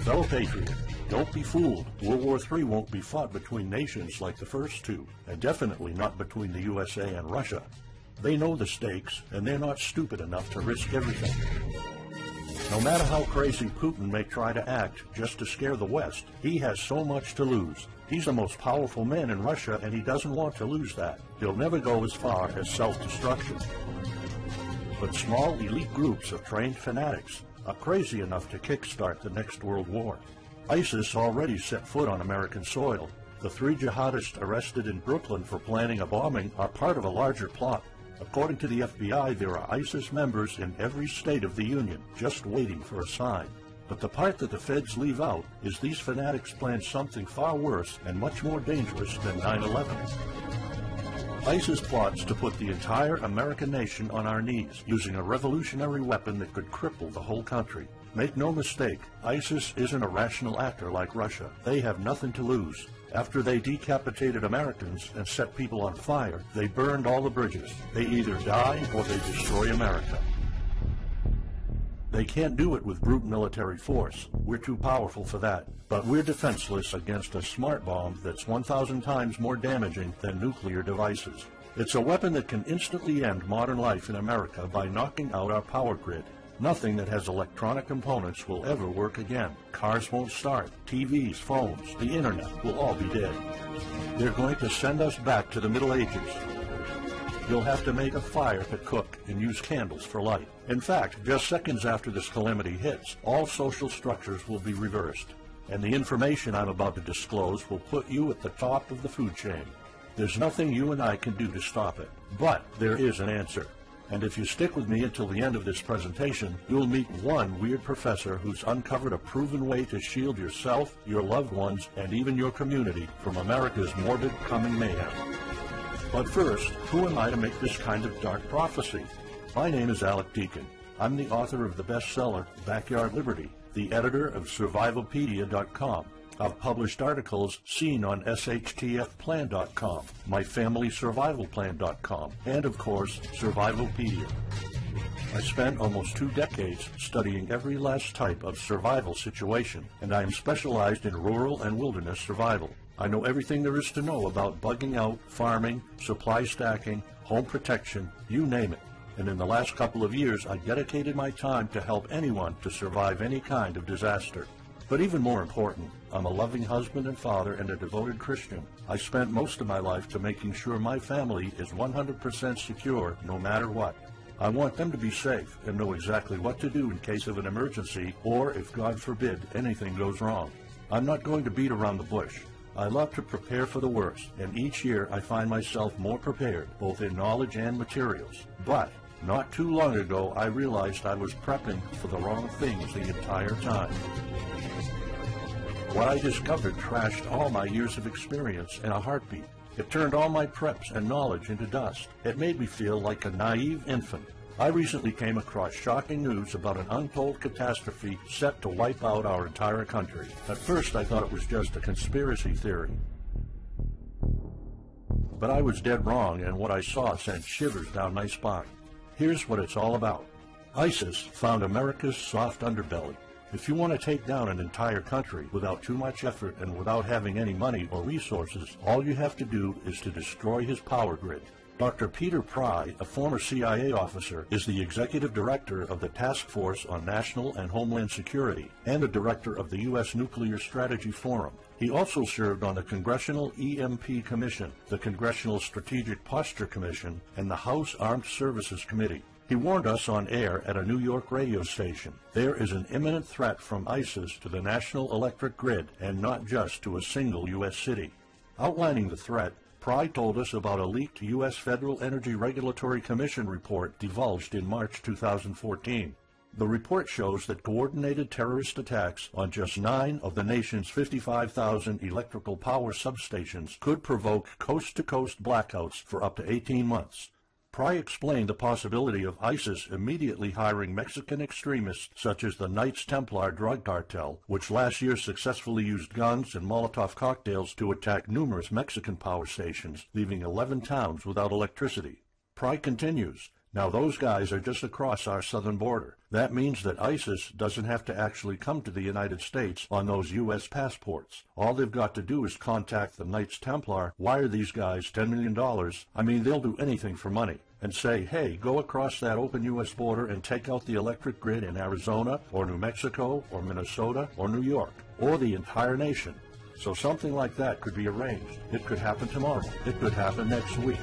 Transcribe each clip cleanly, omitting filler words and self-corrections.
Fellow patriot, don't be fooled. World War III won't be fought between nations like the first two, and definitely not between the USA and Russia. They know the stakes, and they're not stupid enough to risk everything. No matter how crazy Putin may try to act just to scare the West, he has so much to lose. He's the most powerful man in Russia, and he doesn't want to lose that. He'll never go as far as self-destruction. But small elite groups of trained fanatics are crazy enough to kickstart the next world war. ISIS already set foot on American soil. The 3 jihadists arrested in Brooklyn for planning a bombing are part of a larger plot. According to the FBI, there are ISIS members in every state of the Union, just waiting for a sign. But the part that the feds leave out is these fanatics planned something far worse and much more dangerous than 9/11. ISIS plots to put the entire American nation on our knees, using a revolutionary weapon that could cripple the whole country. Make no mistake, ISIS isn't a rational actor like Russia. They have nothing to lose. After they decapitated Americans and set people on fire, they burned all the bridges. They either die or they destroy America. They can't do it with brute military force. We're too powerful for that. But we're defenseless against a smart bomb that's 1,000 times more damaging than nuclear devices. It's a weapon that can instantly end modern life in America by knocking out our power grid. Nothing that has electronic components will ever work again. Cars won't start. TVs, phones, the internet will all be dead. They're going to send us back to the Middle Ages. You'll have to make a fire to cook and use candles for light. In fact, just seconds after this calamity hits, all social structures will be reversed. And the information I'm about to disclose will put you at the top of the food chain. There's nothing you and I can do to stop it. But there is an answer. And if you stick with me until the end of this presentation, you'll meet one weird professor who's uncovered a proven way to shield yourself, your loved ones, and even your community from America's morbid coming mayhem. But first, who am I to make this kind of dark prophecy? My name is Alec Deacon. I'm the author of the bestseller, Backyard Liberty, the editor of Survivalpedia.com. I've published articles seen on SHTFplan.com, MyFamilySurvivalPlan.com, and of course, Survivalpedia. I spent almost 2 decades studying every last type of survival situation, and I am specialized in rural and wilderness survival. I know everything there is to know about bugging out, farming, supply stacking, home protection, you name it. And in the last couple of years, I dedicated my time to help anyone to survive any kind of disaster. But even more important, I'm a loving husband and father and a devoted Christian. I spent most of my life to making sure my family is 100% secure no matter what. I want them to be safe and know exactly what to do in case of an emergency or, if God forbid, anything goes wrong. I'm not going to beat around the bush. I love to prepare for the worst, and each year I find myself more prepared, both in knowledge and materials. But not too long ago, I realized I was prepping for the wrong things the entire time. What I discovered trashed all my years of experience in a heartbeat. It turned all my preps and knowledge into dust. It made me feel like a naive infant. I recently came across shocking news about an untold catastrophe set to wipe out our entire country. At first, I thought it was just a conspiracy theory. But I was dead wrong, and what I saw sent shivers down my spine. Here's what it's all about. ISIS found America's soft underbelly. If you want to take down an entire country without too much effort and without having any money or resources, all you have to do is to destroy his power grid. Dr. Peter Pry, a former CIA officer, is the executive director of the Task Force on National and Homeland Security and the director of the U.S. Nuclear Strategy Forum. He also served on the Congressional EMP Commission, the Congressional Strategic Posture Commission, and the House Armed Services Committee. He warned us on air at a New York radio station. There is an imminent threat from ISIS to the national electric grid, and not just to a single U.S. city. Outlining the threat, Pry told us about a leaked U.S. Federal Energy Regulatory Commission report divulged in March 2014. The report shows that coordinated terrorist attacks on just 9 of the nation's 55,000 electrical power substations could provoke coast-to-coast blackouts for up to 18 months. Pry explained the possibility of ISIS immediately hiring Mexican extremists such as the Knights Templar drug cartel, which last year successfully used guns and Molotov cocktails to attack numerous Mexican power stations, leaving 11 towns without electricity. Pry continues, Now those guys are just across our southern border. That means that ISIS doesn't have to actually come to the United States on those U.S. passports. All they've got to do is contact the Knights Templar, wire these guys $10 million, I mean they'll do anything for money, and say, hey, go across that open U.S. border and take out the electric grid in Arizona or New Mexico or Minnesota or New York or the entire nation. So something like that could be arranged. It could happen tomorrow. It could happen next week.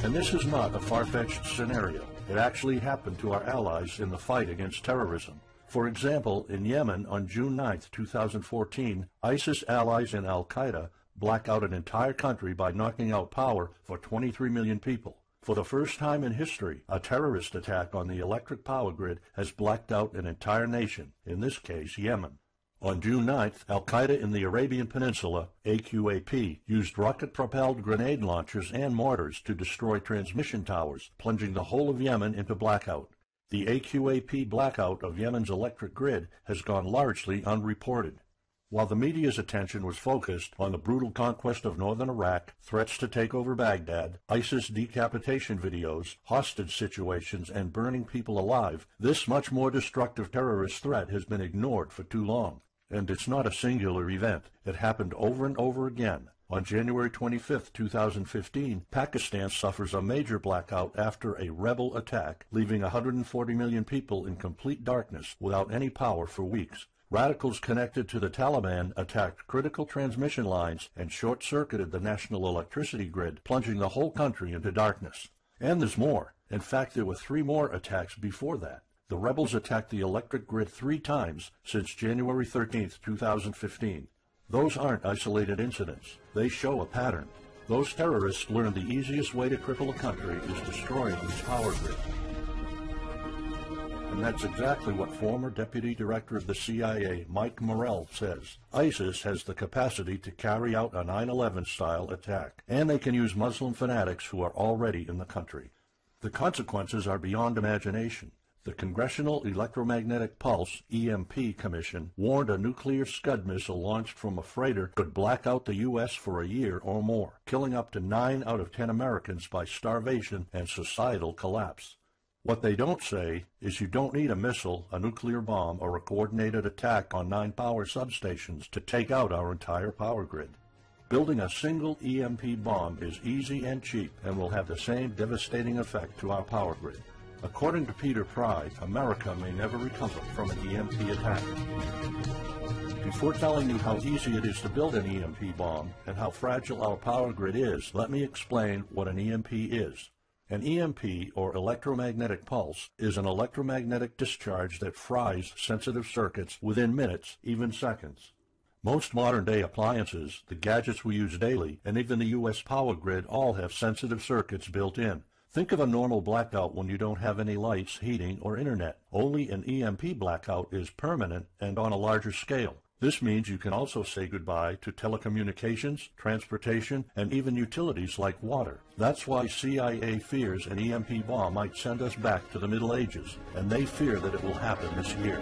And this is not a far-fetched scenario. It actually happened to our allies in the fight against terrorism. For example, in Yemen on June 9, 2014, ISIS allies in Al-Qaeda black out an entire country by knocking out power for 23 million people. For the first time in history, a terrorist attack on the electric power grid has blacked out an entire nation, in this case Yemen. On June 9th, Al-Qaeda in the Arabian Peninsula, AQAP, used rocket-propelled grenade launchers and mortars to destroy transmission towers, plunging the whole of Yemen into blackout. The AQAP blackout of Yemen's electric grid has gone largely unreported. While the media's attention was focused on the brutal conquest of northern Iraq, threats to take over Baghdad, ISIS decapitation videos, hostage situations, and burning people alive, this much more destructive terrorist threat has been ignored for too long. And it's not a singular event. It happened over and over again. On January 25, 2015, Pakistan suffers a major blackout after a rebel attack, leaving 140 million people in complete darkness without any power for weeks. Radicals connected to the Taliban attacked critical transmission lines and short-circuited the national electricity grid, plunging the whole country into darkness. And there's more. In fact, there were 3 more attacks before that. The rebels attacked the electric grid 3 times since January 13, 2015. Those aren't isolated incidents. They show a pattern. Those terrorists learned the easiest way to cripple a country is destroying its power grid. And that's exactly what former Deputy Director of the CIA, Mike Morrell, says. ISIS has the capacity to carry out a 9/11-style attack, and they can use Muslim fanatics who are already in the country. The consequences are beyond imagination. The Congressional Electromagnetic Pulse, EMP, Commission warned a nuclear Scud missile launched from a freighter could black out the U.S. for a year or more, killing up to 9 out of 10 Americans by starvation and societal collapse. What they don't say is you don't need a missile, a nuclear bomb, or a coordinated attack on 9 power substations to take out our entire power grid. Building a single EMP bomb is easy and cheap and will have the same devastating effect to our power grid. According to Peter Pry, America may never recover from an EMP attack. Before telling you how easy it is to build an EMP bomb and how fragile our power grid is, let me explain what an EMP is. An EMP, or electromagnetic pulse, is an electromagnetic discharge that fries sensitive circuits within minutes, even seconds. Most modern-day appliances, the gadgets we use daily, and even the U.S. power grid all have sensitive circuits built in. Think of a normal blackout when you don't have any lights, heating, or internet. Only an EMP blackout is permanent and on a larger scale. This means you can also say goodbye to telecommunications, transportation, and even utilities like water. That's why CIA fears an EMP bomb might send us back to the Middle Ages, and they fear that it will happen this year.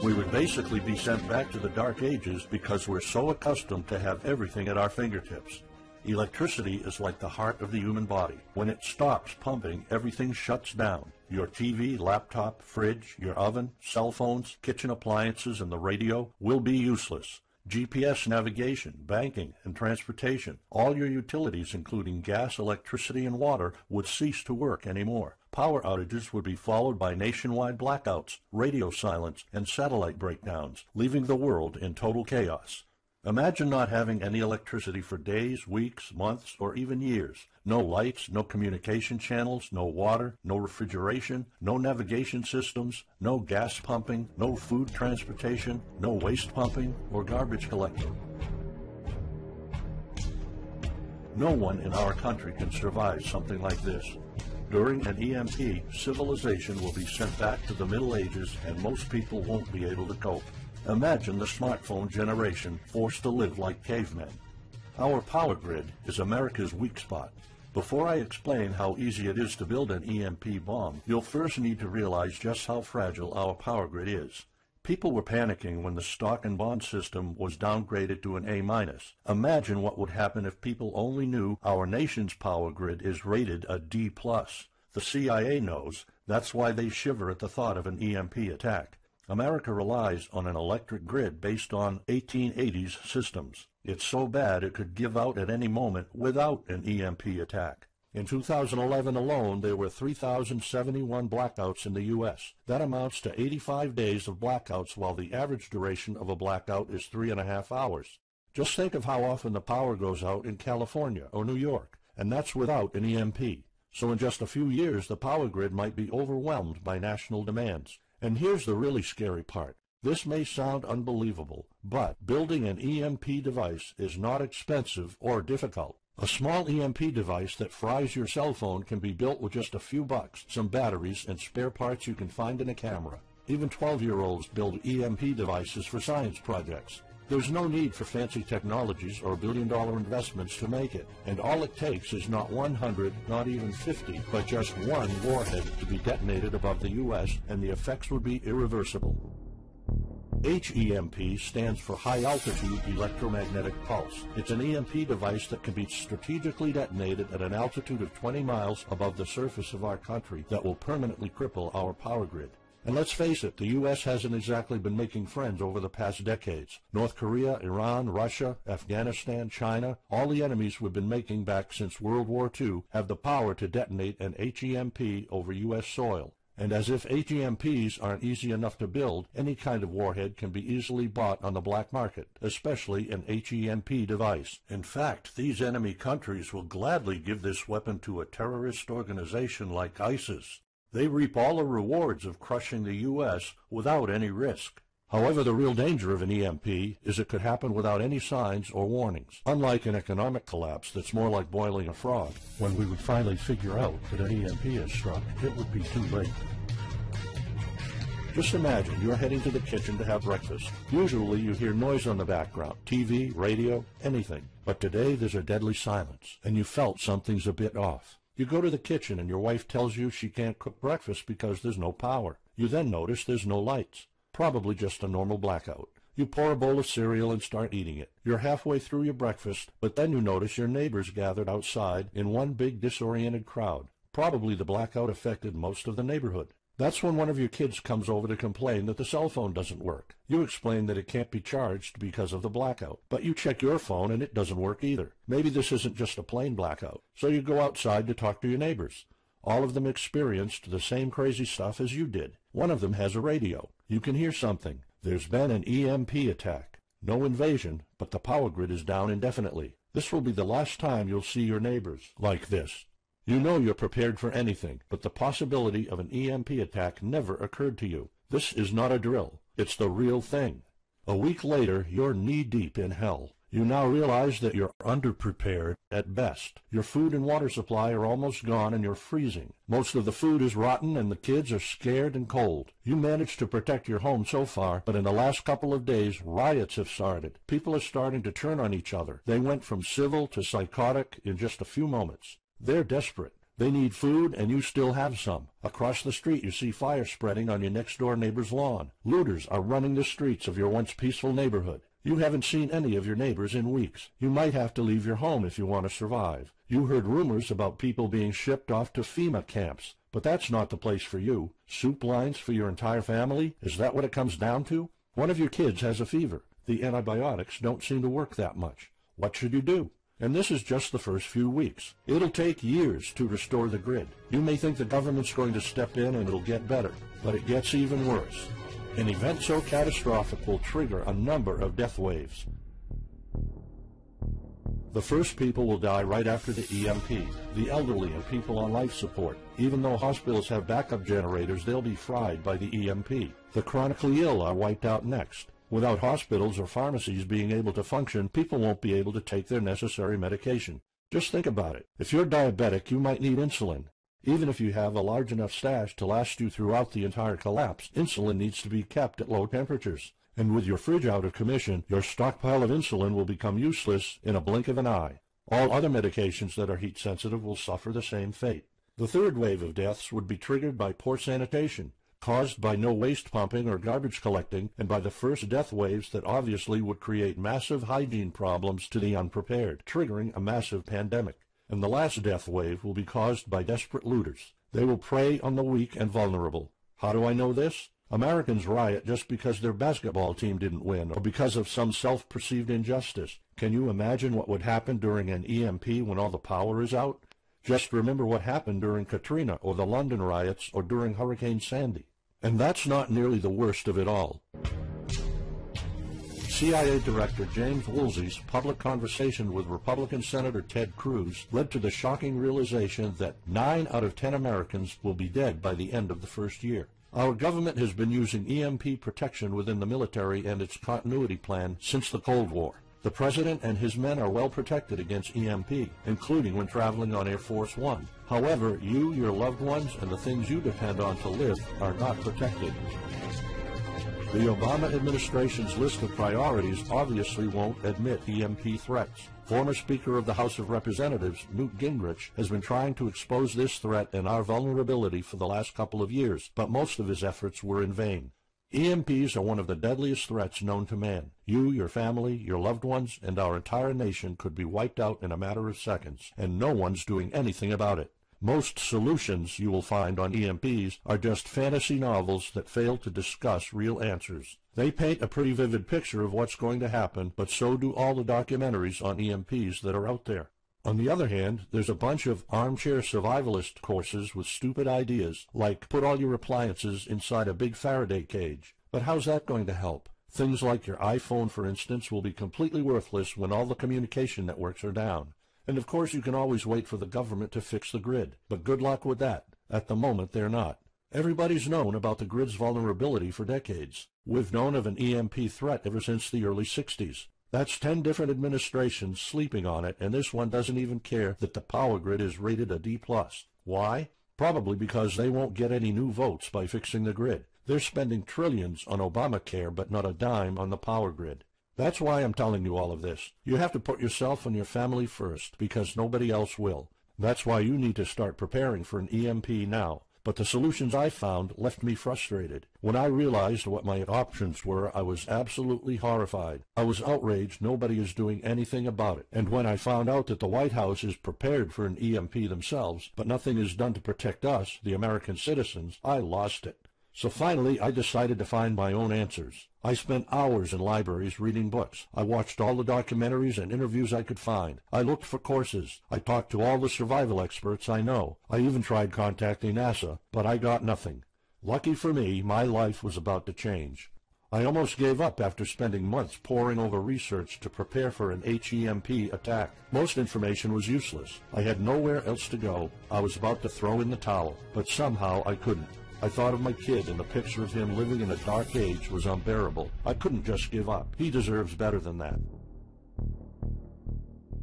We would basically be sent back to the Dark Ages because we're so accustomed to have everything at our fingertips. Electricity is like the heart of the human body. When it stops pumping, everything shuts down. Your TV, laptop, fridge, your oven, cell phones, kitchen appliances, and the radio will be useless. GPS navigation, banking, and transportation, all your utilities, including gas, electricity, and water, would cease to work anymore. Power outages would be followed by nationwide blackouts, radio silence, and satellite breakdowns, leaving the world in total chaos. Imagine not having any electricity for days, weeks, months, or even years. No lights, no communication channels, no water, no refrigeration, no navigation systems, no gas pumping, no food transportation, no waste pumping, or garbage collecting. No one in our country can survive something like this. During an EMP, civilization will be sent back to the Middle Ages and most people won't be able to cope. Imagine the smartphone generation forced to live like cavemen. Our power grid is America's weak spot. Before I explain how easy it is to build an EMP bomb, you'll first need to realize just how fragile our power grid is. People were panicking when the stock and bond system was downgraded to an A-. Imagine what would happen if people only knew our nation's power grid is rated a D+. The CIA knows. That's why they shiver at the thought of an EMP attack. America relies on an electric grid based on 1880s systems. It's so bad it could give out at any moment without an EMP attack. In 2011 alone, there were 3,071 blackouts in the U.S. That amounts to 85 days of blackouts, while the average duration of a blackout is 3.5 hours. Just think of how often the power goes out in California or New York, and that's without an EMP. So in just a few years, the power grid might be overwhelmed by national demands. And here's the really scary part. This may sound unbelievable, but building an EMP device is not expensive or difficult. A small EMP device that fries your cell phone can be built with just a few bucks, some batteries, and spare parts you can find in a camera. Even 12-year-olds build EMP devices for science projects. There's no need for fancy technologies or billion-dollar investments to make it, and all it takes is not 100, not even 50, but just one warhead to be detonated above the U.S., and the effects would be irreversible. HEMP stands for High Altitude Electromagnetic Pulse. It's an EMP device that can be strategically detonated at an altitude of 20 miles above the surface of our country that will permanently cripple our power grid. And let's face it, the U.S. hasn't exactly been making friends over the past decades. North Korea, Iran, Russia, Afghanistan, China, all the enemies we've been making back since World War II have the power to detonate an HEMP over U.S. soil. And as if HEMPs aren't easy enough to build, any kind of warhead can be easily bought on the black market, especially an HEMP device. In fact, these enemy countries will gladly give this weapon to a terrorist organization like ISIS. They reap all the rewards of crushing the U.S. without any risk. However, the real danger of an EMP is it could happen without any signs or warnings. Unlike an economic collapse that's more like boiling a frog, when we would finally figure out that an EMP has struck, it would be too late. Just imagine you're heading to the kitchen to have breakfast. Usually you hear noise on the background, TV, radio, anything. But today there's a deadly silence, and you felt something's a bit off. You go to the kitchen and your wife tells you she can't cook breakfast because there's no power. You then notice there's no lights. Probably just a normal blackout. You pour a bowl of cereal and start eating it. You're halfway through your breakfast, but then you notice your neighbors gathered outside in one big disoriented crowd. Probably the blackout affected most of the neighborhood. That's when one of your kids comes over to complain that the cell phone doesn't work. You explain that it can't be charged because of the blackout, but you check your phone and it doesn't work either. Maybe this isn't just a plain blackout, so you go outside to talk to your neighbors. All of them experienced the same crazy stuff as you did. One of them has a radio. You can hear something. There's been an EMP attack. No invasion, but the power grid is down indefinitely. This will be the last time you'll see your neighbors like this. You know you're prepared for anything, but the possibility of an EMP attack never occurred to you. This is not a drill. It's the real thing. A week later, you're knee-deep in hell. You now realize that you're underprepared at best. Your food and water supply are almost gone and you're freezing. Most of the food is rotten and the kids are scared and cold. You managed to protect your home so far, but in the last couple of days, riots have started. People are starting to turn on each other. They went from civil to psychotic in just a few moments. They're desperate. They need food, and you still have some. Across the street, you see fire spreading on your next-door neighbor's lawn. Looters are running the streets of your once peaceful neighborhood. You haven't seen any of your neighbors in weeks. You might have to leave your home if you want to survive. You heard rumors about people being shipped off to FEMA camps, but that's not the place for you. Soup lines for your entire family? Is that what it comes down to? One of your kids has a fever. The antibiotics don't seem to work that much. What should you do? And this is just the first few weeks. It'll take years to restore the grid. You may think the government's going to step in and it'll get better, but it gets even worse. An event so catastrophic will trigger a number of death waves. The first people will die right after the EMP, the elderly and people on life support. Even though hospitals have backup generators, they'll be fried by the EMP. The chronically ill are wiped out next. Without hospitals or pharmacies being able to function, people won't be able to take their necessary medication. Just think about it. If you're diabetic, you might need insulin. Even if you have a large enough stash to last you throughout the entire collapse, insulin needs to be kept at low temperatures. And with your fridge out of commission, your stockpile of insulin will become useless in a blink of an eye. All other medications that are heat sensitive will suffer the same fate. The third wave of deaths would be triggered by poor sanitation. caused by no waste pumping or garbage collecting, and by the first death waves that obviously would create massive hygiene problems to the unprepared, triggering a massive pandemic. And the last death wave will be caused by desperate looters. They will prey on the weak and vulnerable. How do I know this? Americans riot just because their basketball team didn't win, or because of some self-perceived injustice. Can you imagine what would happen during an EMP when all the power is out? Just remember what happened during Katrina, or the London riots, or during Hurricane Sandy. And that's not nearly the worst of it all. CIA Director James Woolsey's public conversation with Republican Senator Ted Cruz led to the shocking realization that 9 out of 10 Americans will be dead by the end of the first year. Our government has been using EMP protection within the military and its continuity plan since the Cold War. The President and his men are well protected against EMP, including when traveling on Air Force One. However, you, your loved ones, and the things you depend on to live are not protected. The Obama administration's list of priorities obviously won't admit EMP threats. Former Speaker of the House of Representatives, Newt Gingrich, has been trying to expose this threat and our vulnerability for the last couple of years, but most of his efforts were in vain. EMPs are one of the deadliest threats known to man. You, your family, your loved ones, and our entire nation could be wiped out in a matter of seconds, and no one's doing anything about it. Most solutions you will find on EMPs are just fantasy novels that fail to discuss real answers. They paint a pretty vivid picture of what's going to happen, but so do all the documentaries on EMPs that are out there. On the other hand, there's a bunch of armchair survivalist courses with stupid ideas, like put all your appliances inside a big Faraday cage. But how's that going to help? Things like your iPhone, for instance, will be completely worthless when all the communication networks are down. And of course you can always wait for the government to fix the grid, but good luck with that. At the moment they're not. Everybody's known about the grid's vulnerability for decades. We've known of an EMP threat ever since the early 60s. That's 10 different administrations sleeping on it, and this one doesn't even care that the power grid is rated a D+. Why? Probably because they won't get any new votes by fixing the grid. They're spending trillions on Obamacare, but not a dime on the power grid. That's why I'm telling you all of this. You have to put yourself and your family first, because nobody else will. That's why you need to start preparing for an EMP now. But the solutions I found left me frustrated. When I realized what my options were, I was absolutely horrified. I was outraged nobody is doing anything about it. And when I found out that the White House is prepared for an EMP themselves, but nothing is done to protect us, the American citizens, I lost it. So finally, I decided to find my own answers. I spent hours in libraries reading books. I watched all the documentaries and interviews I could find. I looked for courses. I talked to all the survival experts I know. I even tried contacting NASA, but I got nothing. Lucky for me, my life was about to change. I almost gave up after spending months poring over research to prepare for an HEMP attack. Most information was useless. I had nowhere else to go. I was about to throw in the towel, but somehow I couldn't. I thought of my kid, and the picture of him living in a dark age was unbearable. I couldn't just give up. He deserves better than that.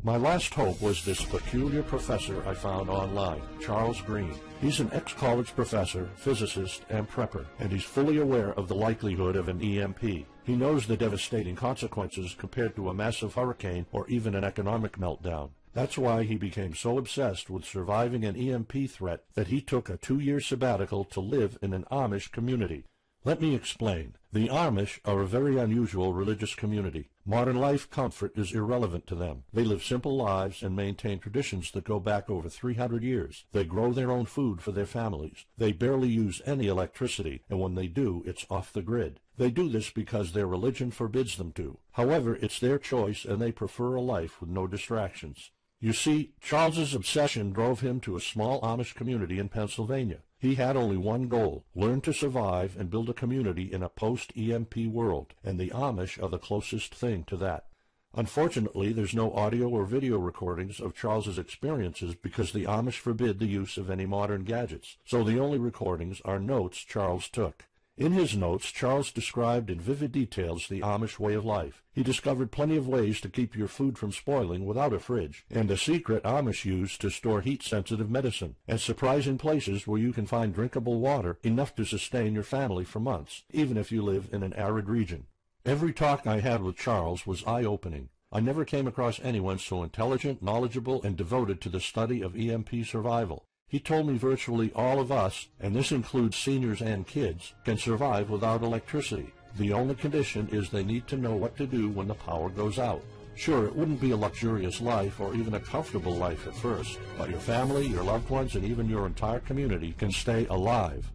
My last hope was this peculiar professor I found online, Charles Green. He's an ex-college professor, physicist, and prepper, and he's fully aware of the likelihood of an EMP. He knows the devastating consequences compared to a massive hurricane or even an economic meltdown. That's why he became so obsessed with surviving an EMP threat that he took a 2-year sabbatical to live in an Amish community. Let me explain. The Amish are a very unusual religious community. Modern life comfort is irrelevant to them. They live simple lives and maintain traditions that go back over 300 years. They grow their own food for their families. They barely use any electricity, and when they do, it's off the grid. They do this because their religion forbids them to. However, it's their choice, and they prefer a life with no distractions. You see, Charles's obsession drove him to a small Amish community in Pennsylvania. He had only one goal: learn to survive and build a community in a post-EMP world, and the Amish are the closest thing to that. Unfortunately, there's no audio or video recordings of Charles's experiences because the Amish forbid the use of any modern gadgets, so the only recordings are notes Charles took. In his notes, Charles described in vivid details the Amish way of life. He discovered plenty of ways to keep your food from spoiling without a fridge, and a secret Amish use to store heat-sensitive medicine, and surprising places where you can find drinkable water enough to sustain your family for months, even if you live in an arid region. Every talk I had with Charles was eye-opening. I never came across anyone so intelligent, knowledgeable, and devoted to the study of EMP survival. He told me virtually all of us, and this includes seniors and kids, can survive without electricity. The only condition is they need to know what to do when the power goes out. Sure, it wouldn't be a luxurious life or even a comfortable life at first, but your family, your loved ones, and even your entire community can stay alive.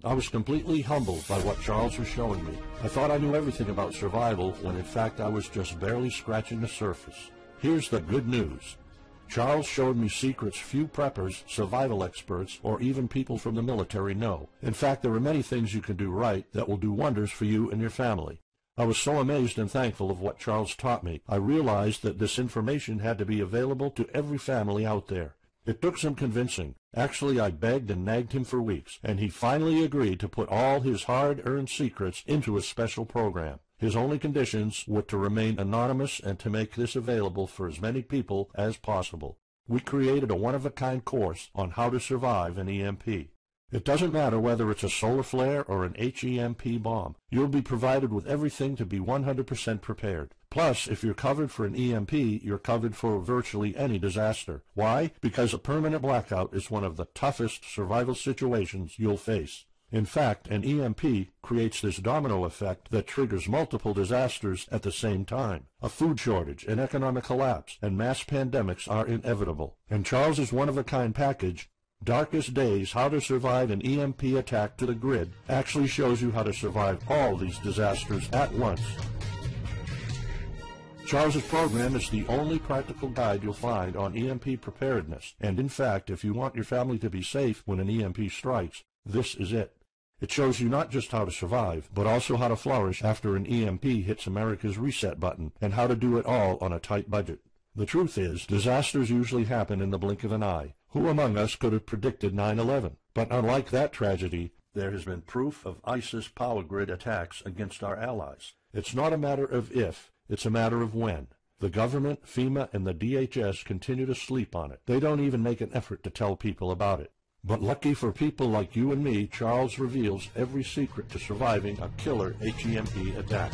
I was completely humbled by what Charles was showing me. I thought I knew everything about survival when in fact I was just barely scratching the surface. Here's the good news. Charles showed me secrets few preppers, survival experts, or even people from the military know. In fact, there are many things you can do right that will do wonders for you and your family. I was so amazed and thankful of what Charles taught me. I realized that this information had to be available to every family out there. It took some convincing. Actually, I begged and nagged him for weeks, and he finally agreed to put all his hard-earned secrets into a special program. His only conditions were to remain anonymous and to make this available for as many people as possible. We created a one-of-a-kind course on how to survive an EMP. It doesn't matter whether it's a solar flare or an HEMP bomb. You'll be provided with everything to be 100% prepared. Plus, if you're covered for an EMP, you're covered for virtually any disaster. Why? Because a permanent blackout is one of the toughest survival situations you'll face. In fact, an EMP creates this domino effect that triggers multiple disasters at the same time. A food shortage, an economic collapse, and mass pandemics are inevitable. And Charles's one-of-a-kind package, Darkest Days, How to Survive an EMP Attack to the Grid, actually shows you how to survive all these disasters at once. Charles's program is the only practical guide you'll find on EMP preparedness, and in fact, if you want your family to be safe when an EMP strikes, this is it. It shows you not just how to survive, but also how to flourish after an EMP hits America's reset button, and how to do it all on a tight budget. The truth is, disasters usually happen in the blink of an eye. Who among us could have predicted 9/11? But unlike that tragedy, there has been proof of ISIS power grid attacks against our allies. It's not a matter of if, it's a matter of when. The government, FEMA, and the DHS continue to sleep on it. They don't even make an effort to tell people about it. But lucky for people like you and me, Charles reveals every secret to surviving a killer HEMP attack.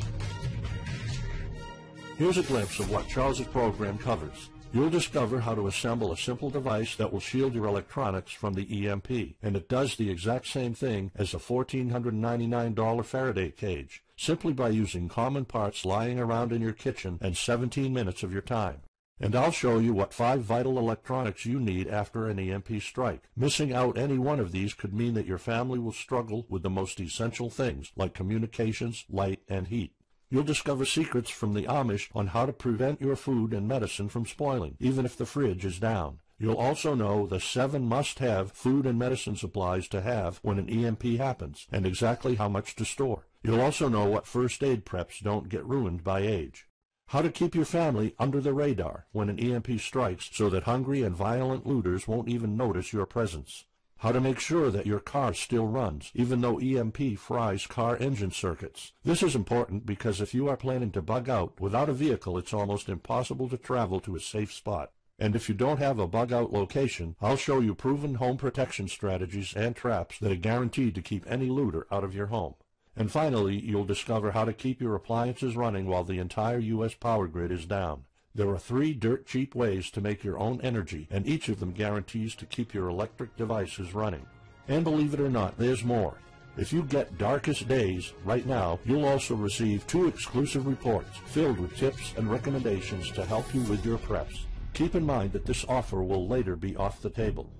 Here's a glimpse of what Charles's program covers. You'll discover how to assemble a simple device that will shield your electronics from the EMP, and it does the exact same thing as a $1,499 Faraday cage, simply by using common parts lying around in your kitchen and 17 minutes of your time. And I'll show you what 5 vital electronics you need after an EMP strike. Missing out any one of these could mean that your family will struggle with the most essential things, like communications, light, and heat. You'll discover secrets from the Amish on how to prevent your food and medicine from spoiling, even if the fridge is down. You'll also know the 7 must-have food and medicine supplies to have when an EMP happens, and exactly how much to store. You'll also know what first aid preps don't get ruined by age. How to keep your family under the radar when an EMP strikes so that hungry and violent looters won't even notice your presence. How to make sure that your car still runs, even though EMP fries car engine circuits. This is important because if you are planning to bug out, without a vehicle it's almost impossible to travel to a safe spot. And if you don't have a bug-out location, I'll show you proven home protection strategies and traps that are guaranteed to keep any looter out of your home. And finally, you'll discover how to keep your appliances running while the entire U.S. power grid is down. There are 3 dirt-cheap ways to make your own energy, and each of them guarantees to keep your electric devices running. And believe it or not, there's more. If you get Darkest Days right now, you'll also receive 2 exclusive reports filled with tips and recommendations to help you with your preps. Keep in mind that this offer will later be off the table.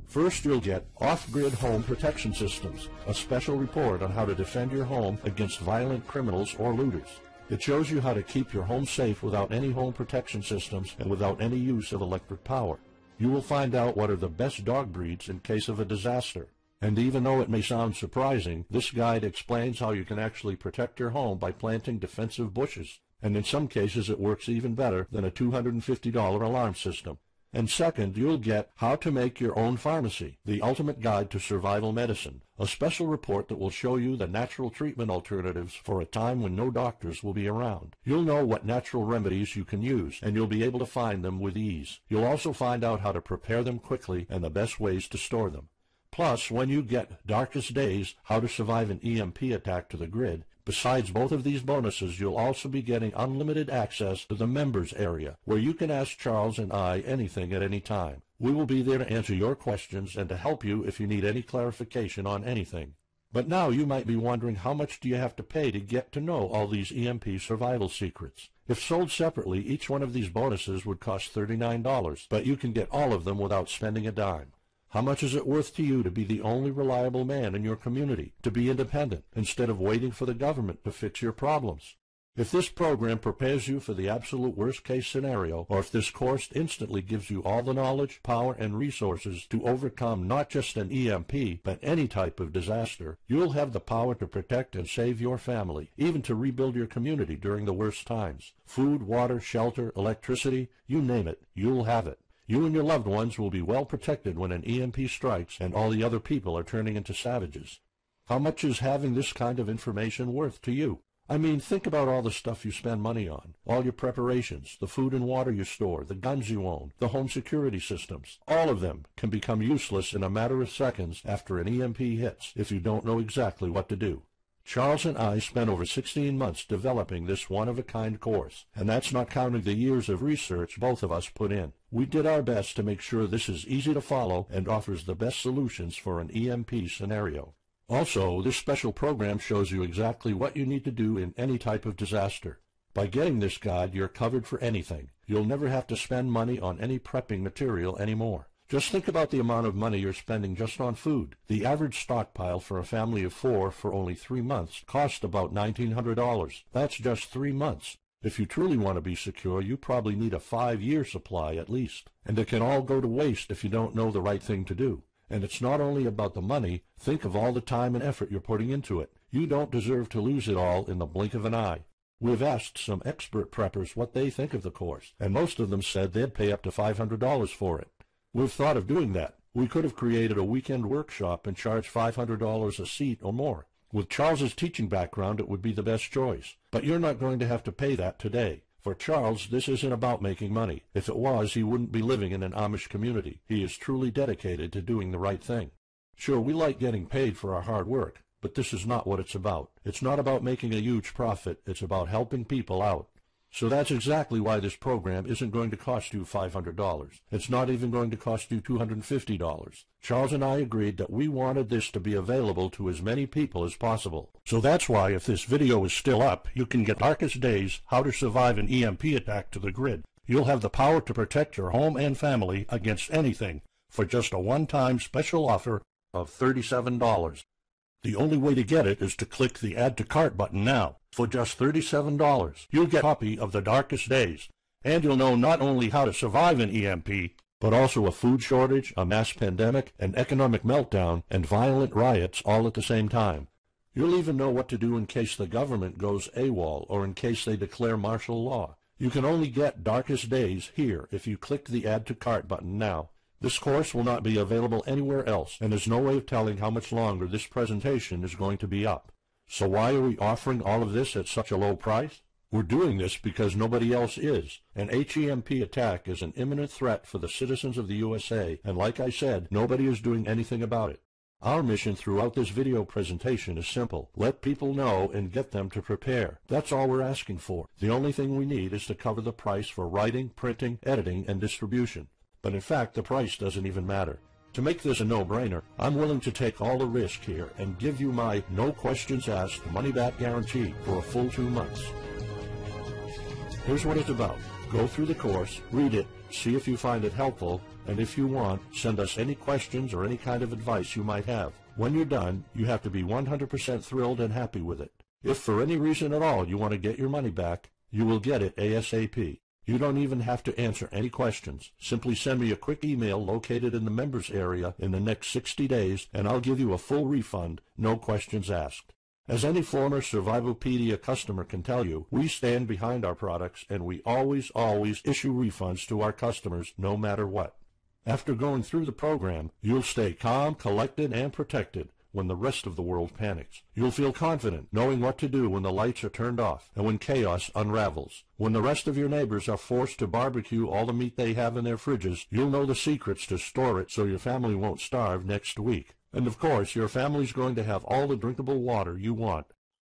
First, you'll get Off-Grid Home Protection Systems, a special report on how to defend your home against violent criminals or looters. It shows you how to keep your home safe without any home protection systems and without any use of electric power. You will find out what are the best dog breeds in case of a disaster. And even though it may sound surprising, this guide explains how you can actually protect your home by planting defensive bushes. And in some cases it works even better than a $250 alarm system. And second, you'll get How to Make Your Own Pharmacy, the ultimate guide to survival medicine, a special report that will show you the natural treatment alternatives for a time when no doctors will be around. You'll know what natural remedies you can use, and you'll be able to find them with ease. You'll also find out how to prepare them quickly and the best ways to store them. Plus, when you get Darkest Days, How to Survive an EMP Attack to the Grid, Besides both of these bonuses, you'll also be getting unlimited access to the members area, where you can ask Charles and I anything at any time. We will be there to answer your questions and to help you if you need any clarification on anything. But now you might be wondering, how much do you have to pay to get to know all these EMP survival secrets? If sold separately, each one of these bonuses would cost $39, but you can get all of them without spending a dime. How much is it worth to you to be the only reliable man in your community, to be independent, instead of waiting for the government to fix your problems? If this program prepares you for the absolute worst-case scenario, or if this course instantly gives you all the knowledge, power, and resources to overcome not just an EMP, but any type of disaster, you'll have the power to protect and save your family, even to rebuild your community during the worst times. Food, water, shelter, electricity, you name it, you'll have it. You and your loved ones will be well protected when an EMP strikes and all the other people are turning into savages. How much is having this kind of information worth to you? I mean, think about all the stuff you spend money on, all your preparations, the food and water you store, the guns you own, the home security systems. All of them can become useless in a matter of seconds after an EMP hits if you don't know exactly what to do. Charles and I spent over 16 months developing this one-of-a-kind course, and that's not counting the years of research both of us put in. We did our best to make sure this is easy to follow and offers the best solutions for an EMP scenario. Also, this special program shows you exactly what you need to do in any type of disaster. By getting this guide, you're covered for anything. You'll never have to spend money on any prepping material anymore. Just think about the amount of money you're spending just on food. The average stockpile for a family of 4 for only 3 months costs about $1,900. That's just 3 months. If you truly want to be secure, you probably need a 5-year supply at least. And it can all go to waste if you don't know the right thing to do. And it's not only about the money. Think of all the time and effort you're putting into it. You don't deserve to lose it all in the blink of an eye. We've asked some expert preppers what they think of the course, and most of them said they'd pay up to $500 for it. We've thought of doing that. We could have created a weekend workshop and charged $500 a seat or more. With Charles's teaching background, it would be the best choice. But you're not going to have to pay that today. For Charles, this isn't about making money. If it was, he wouldn't be living in an Amish community. He is truly dedicated to doing the right thing. Sure, we like getting paid for our hard work, but this is not what it's about. It's not about making a huge profit. It's about helping people out. So that's exactly why this program isn't going to cost you $500. It's not even going to cost you $250. Charles and I agreed that we wanted this to be available to as many people as possible. So that's why, if this video is still up, you can get Darkest Days, How to Survive an EMP Attack to the grid. You'll have the power to protect your home and family against anything for just a one-time special offer of $37. The only way to get it is to click the Add to Cart button now. For just $37, you'll get a copy of The Darkest Days, and you'll know not only how to survive an EMP, but also a food shortage, a mass pandemic, an economic meltdown, and violent riots all at the same time. You'll even know what to do in case the government goes AWOL or in case they declare martial law. You can only get Darkest Days here if you click the Add to Cart button now. This course will not be available anywhere else, and there's no way of telling how much longer this presentation is going to be up. So why are we offering all of this at such a low price? We're doing this because nobody else is. An HEMP attack is an imminent threat for the citizens of the USA, and like I said, nobody is doing anything about it. Our mission throughout this video presentation is simple. Let people know and get them to prepare. That's all we're asking for. The only thing we need is to cover the price for writing, printing, editing, and distribution. But in fact, the price doesn't even matter. To make this a no-brainer, I'm willing to take all the risk here and give you my no questions asked money-back guarantee for a full 2 months. Here's what it's about. Go through the course, read it, see if you find it helpful, and if you want, send us any questions or any kind of advice you might have. When you're done, you have to be 100% thrilled and happy with it. If for any reason at all you want to get your money back, you will get it ASAP. You don't even have to answer any questions. Simply send me a quick email located in the members area in the next 60 days, and I'll give you a full refund, no questions asked. As any former Survivalpedia customer can tell you, we stand behind our products, and we always issue refunds to our customers no matter what. After going through the program, you'll stay calm, collected, and protected when the rest of the world panics. You'll feel confident knowing what to do when the lights are turned off and when chaos unravels. When the rest of your neighbors are forced to barbecue all the meat they have in their fridges, you'll know the secrets to store it so your family won't starve next week. And of course, your family's going to have all the drinkable water you want.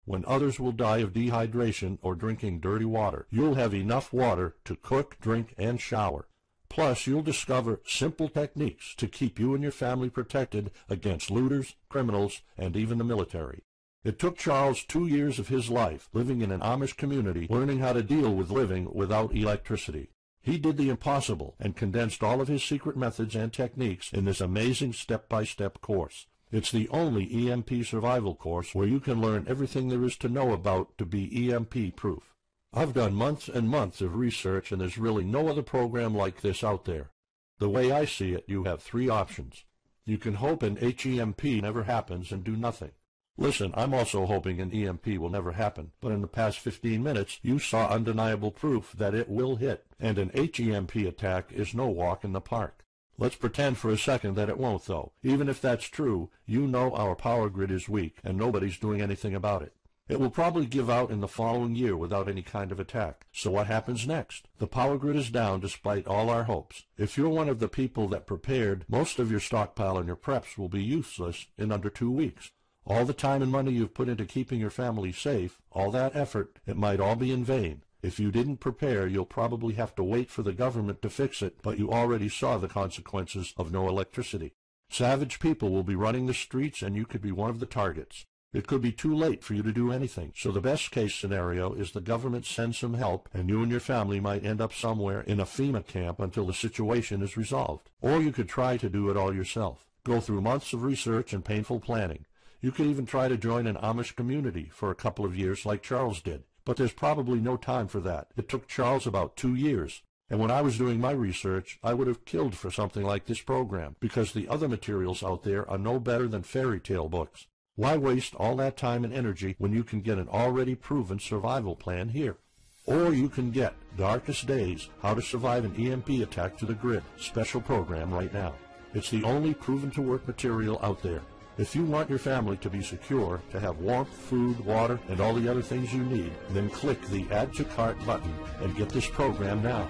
When others will die of dehydration or drinking dirty water, you'll have enough water to cook, drink, and shower. Plus, you'll discover simple techniques to keep you and your family protected against looters, criminals, and even the military. It took Charles 2 years of his life living in an Amish community learning how to deal with living without electricity. He did the impossible and condensed all of his secret methods and techniques in this amazing step-by-step course. It's the only EMP survival course where you can learn everything there is to know about to be EMP-proof. I've done months and months of research, and there's really no other program like this out there. The way I see it, you have 3 options. You can hope an HEMP never happens and do nothing. Listen, I'm also hoping an EMP will never happen, but in the past 15 minutes, you saw undeniable proof that it will hit, and an HEMP attack is no walk in the park. Let's pretend for a second that it won't, though. Even if that's true, you know our power grid is weak, and nobody's doing anything about it. It will probably give out in the following year without any kind of attack. So what happens next? The power grid is down despite all our hopes. If you're one of the people that prepared, most of your stockpile and your preps will be useless in under 2 weeks. All the time and money you've put into keeping your family safe, all that effort, it might all be in vain. If you didn't prepare, you'll probably have to wait for the government to fix it, but you already saw the consequences of no electricity. Savage people will be running the streets, and you could be one of the targets. It could be too late for you to do anything, so the best case scenario is the government sends some help, and you and your family might end up somewhere in a FEMA camp until the situation is resolved. Or you could try to do it all yourself. Go through months of research and painful planning. You could even try to join an Amish community for a couple of years like Charles did. But there's probably no time for that. It took Charles about 2 years. And when I was doing my research, I would have killed for something like this program, because the other materials out there are no better than fairy tale books. Why waste all that time and energy when you can get an already proven survival plan here? Or you can get Darkest Days, How to Survive an EMP Attack to the Grid, special program right now. It's the only proven-to-work material out there. If you want your family to be secure, to have warmth, food, water, and all the other things you need, then click the Add to Cart button and get this program now.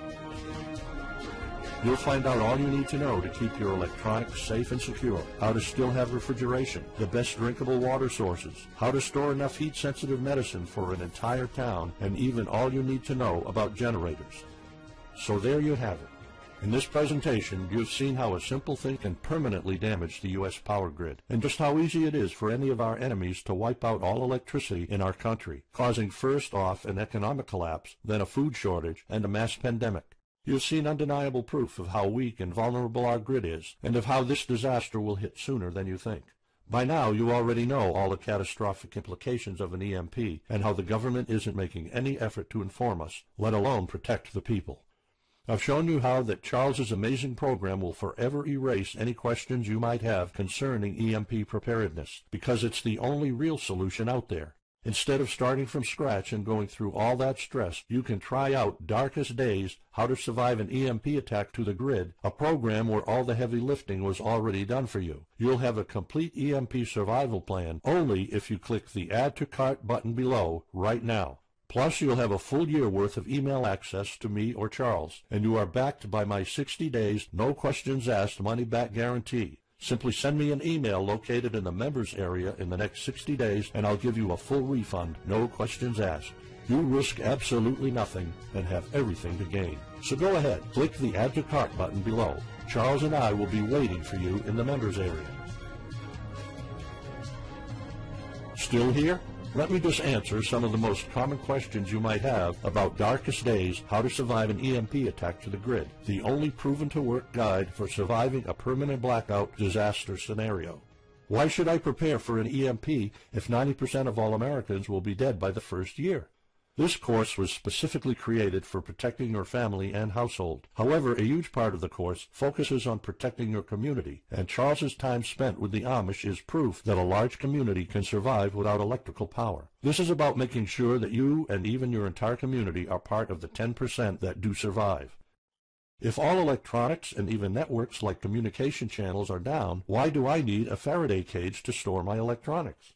You'll find out all you need to know to keep your electronics safe and secure, how to still have refrigeration, the best drinkable water sources, how to store enough heat-sensitive medicine for an entire town, and even all you need to know about generators. So there you have it. In this presentation, you've seen how a simple thing can permanently damage the U.S. power grid, and just how easy it is for any of our enemies to wipe out all electricity in our country, causing first off an economic collapse, then a food shortage, and a mass pandemic. You've seen undeniable proof of how weak and vulnerable our grid is, and of how this disaster will hit sooner than you think. By now, you already know all the catastrophic implications of an EMP, and how the government isn't making any effort to inform us, let alone protect the people. I've shown you how that Charles's amazing program will forever erase any questions you might have concerning EMP preparedness, because it's the only real solution out there. Instead of starting from scratch and going through all that stress, you can try out Darkest Days, How to Survive an EMP Attack to the Grid, a program where all the heavy lifting was already done for you. You'll have a complete EMP survival plan only if you click the Add to Cart button below right now. Plus, you'll have a full year worth of email access to me or Charles, and you are backed by my 60 days, no questions asked money-back guarantee. Simply send me an email located in the members area in the next 60 days, and I'll give you a full refund, no questions asked. You risk absolutely nothing and have everything to gain. So go ahead, click the Add to Cart button below. Charles and I will be waiting for you in the members area. Still here? Let me just answer some of the most common questions you might have about Darkest Days, How to Survive an EMP Attack to the Grid, the only proven-to-work guide for surviving a permanent blackout disaster scenario. Why should I prepare for an EMP if 90% of all Americans will be dead by the first year? This course was specifically created for protecting your family and household. However, a huge part of the course focuses on protecting your community, and Charles's time spent with the Amish is proof that a large community can survive without electrical power. This is about making sure that you and even your entire community are part of the 10% that do survive. If all electronics and even networks like communication channels are down, why do I need a Faraday cage to store my electronics?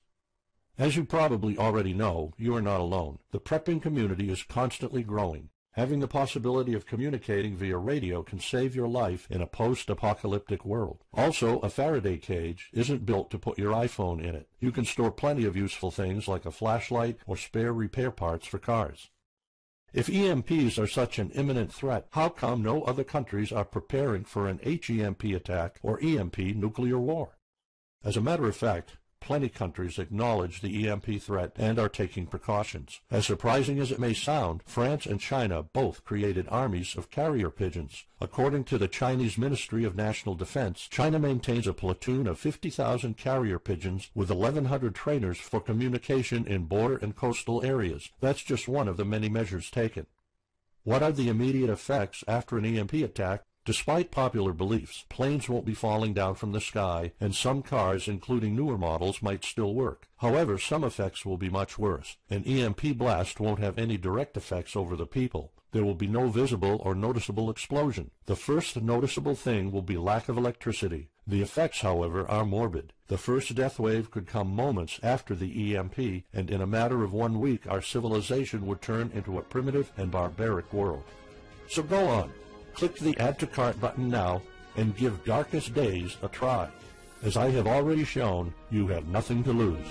As you probably already know, you are not alone. The prepping community is constantly growing. Having the possibility of communicating via radio can save your life in a post-apocalyptic world. Also, a Faraday cage isn't built to put your iPhone in it. You can store plenty of useful things like a flashlight or spare repair parts for cars. If EMPs are such an imminent threat, how come no other countries are preparing for an HEMP attack or EMP nuclear war? As a matter of fact, plenty countries acknowledge the EMP threat and are taking precautions. As surprising as it may sound, France and China both created armies of carrier pigeons. According to the Chinese Ministry of National Defense, China maintains a platoon of 50,000 carrier pigeons with 1,100 trainers for communication in border and coastal areas. That's just one of the many measures taken. What are the immediate effects after an EMP attack? Despite popular beliefs, planes won't be falling down from the sky, and some cars, including newer models, might still work. However, some effects will be much worse. An EMP blast won't have any direct effects over the people. There will be no visible or noticeable explosion. The first noticeable thing will be lack of electricity. The effects, however, are morbid. The first death wave could come moments after the EMP, and in a matter of 1 week our civilization would turn into a primitive and barbaric world. So go on. Click the Add to Cart button now and give Darkest Days a try. As I have already shown, you have nothing to lose.